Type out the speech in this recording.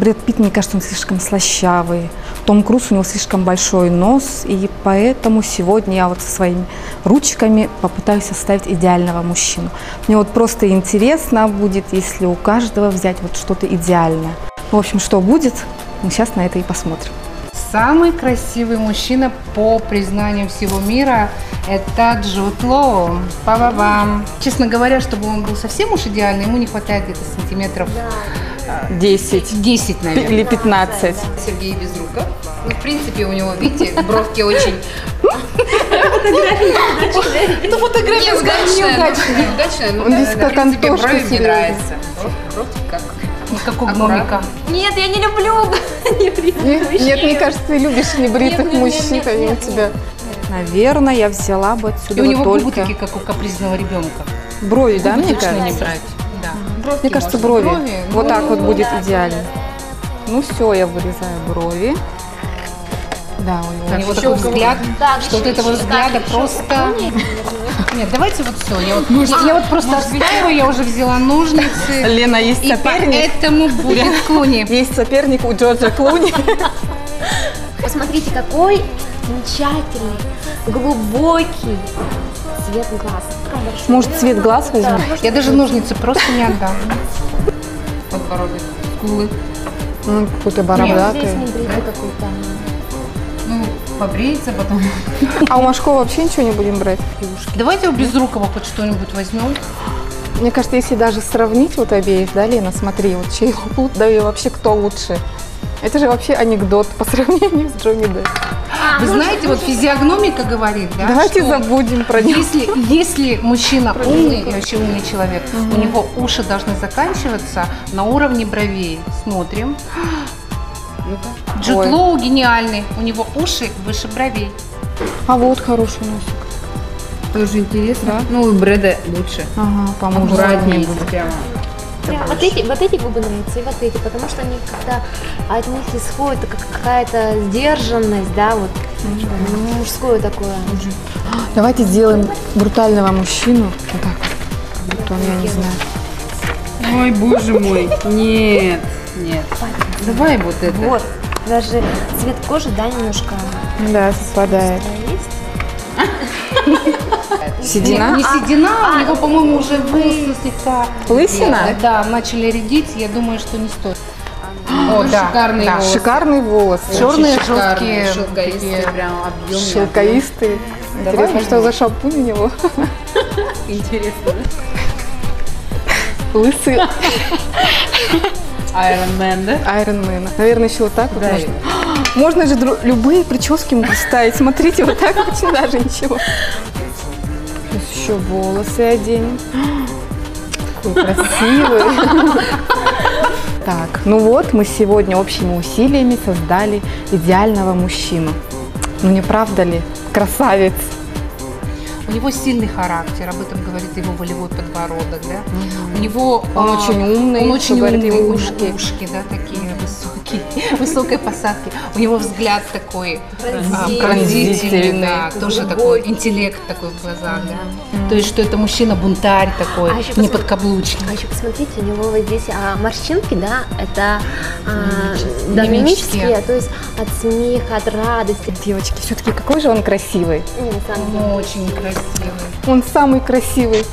Брэд Питт, мне кажется, он слишком слащавый. Том Круз, у него слишком большой нос, и поэтому сегодня я вот со своими ручками попытаюсь составить идеального мужчину. Мне вот просто интересно будет, если у каждого взять вот что-то идеальное. В общем, что будет, мы сейчас на это и посмотрим. Самый красивый мужчина по признанию всего мира – это Джуд Лоу. Па-ба-бам. Честно говоря, чтобы он был совсем уж идеальный, ему не хватает где-то сантиметров 10, наверное. Или 15. Сергей Безруков. Ну, в принципе, у него, видите, бровки очень… Ну, фотография неудачная. Он здесь как Антошка. Брови мне нравятся. Бровки как у гномика. Нет, я не люблю Нет, мне кажется, ты любишь небритых мужчин, они у тебя. Наверное, я взяла бы отсюда И у него губы только такие, как у капризного ребенка. брови, да, мне Точно не кажется? брать. Да. Мне кажется, брови. Вот так вот будет идеально. Ну все, я вырезаю брови. Да, У него такой взгляд, что от этого взгляда просто… Нет, давайте вот все. Я вот просто отстаиваю, я уже взяла ножницы. Лена, есть И соперник. поэтому будет Клуни. Есть соперник у Джорджа Клуни. Посмотрите, какой замечательный, глубокий цвет глаз. Может, цвет глаз возьму? Я даже ножницы просто не отдам. Подбородок, скулы. Ну, какой-то Здесь бородатый. не бритый какой-то. Ну, побреется потом. А у Машкова вообще ничего не будем брать? Давайте у Безрукова хоть что-нибудь возьмем. Мне кажется, если даже сравнить вот обеих, да, Лена, смотри, вот чей лут, да и вообще кто лучше. Это же вообще анекдот по сравнению с Джонни Деппом. Вы знаете, вот физиогномика говорит, да, Давайте что забудем про него. если мужчина умный и вообще умный человек, у него уши должны заканчиваться на уровне бровей. Смотрим. Джуд Ой. Лоу гениальный, у него уши выше бровей. А вот хороший носик. Тоже интересно. Ну, у Брэда лучше. Ага, по-моему, Аккуратнее будет. прямо. Вот эти губы нравятся, и вот эти, потому что они когда от них исходит какая-то сдержанность, да, вот мужское такое. Давайте сделаем брутального мужчину. Вот так вот. Как будто он, я не знаю. Ой, боже мой. Нет, нет. Давай вот это. Вот, даже цвет кожи, да, немножко Да, совпадает. Седина? Не седина, у него, по-моему, уже волосы слегка… Лысина? Да, начали редить, я думаю, что не стоит. О, да, шикарный да. волос. Шикарные волосы. Черные, Шикарные, жесткие, шелковистые, такие. прям объемные. Шелковистые. Интересно, что за шампунь у него? Интересно. Лысый Iron Man, да? Айронмена. Наверное, еще вот так вот Да. можно. Можно же любые прически могут ставить. Смотрите, вот так очень даже ничего. Сейчас еще волосы оденем. Какой красивый. Так, ну вот мы сегодня общими усилиями создали идеального мужчину. Ну не правда ли? Красавец. У него сильный характер, об этом говорит его волевой подбородок, да? У него… Он очень умный, Он очень что говорит умный, его ушки. ушки, да, такие высокие, высокой посадки. У него взгляд такой Пронзительный. пронзительный, да, тоже такой интеллект такой в глазах, да. То есть, что это мужчина-бунтарь такой, А еще не подкаблучник. А еще посмотрите, у него вот здесь морщинки, да, это Мимические. мимические, то есть от смеха, от радости. Девочки, все-таки какой же он красивый. Не, на самом деле. Он очень красивый. Он самый красивый.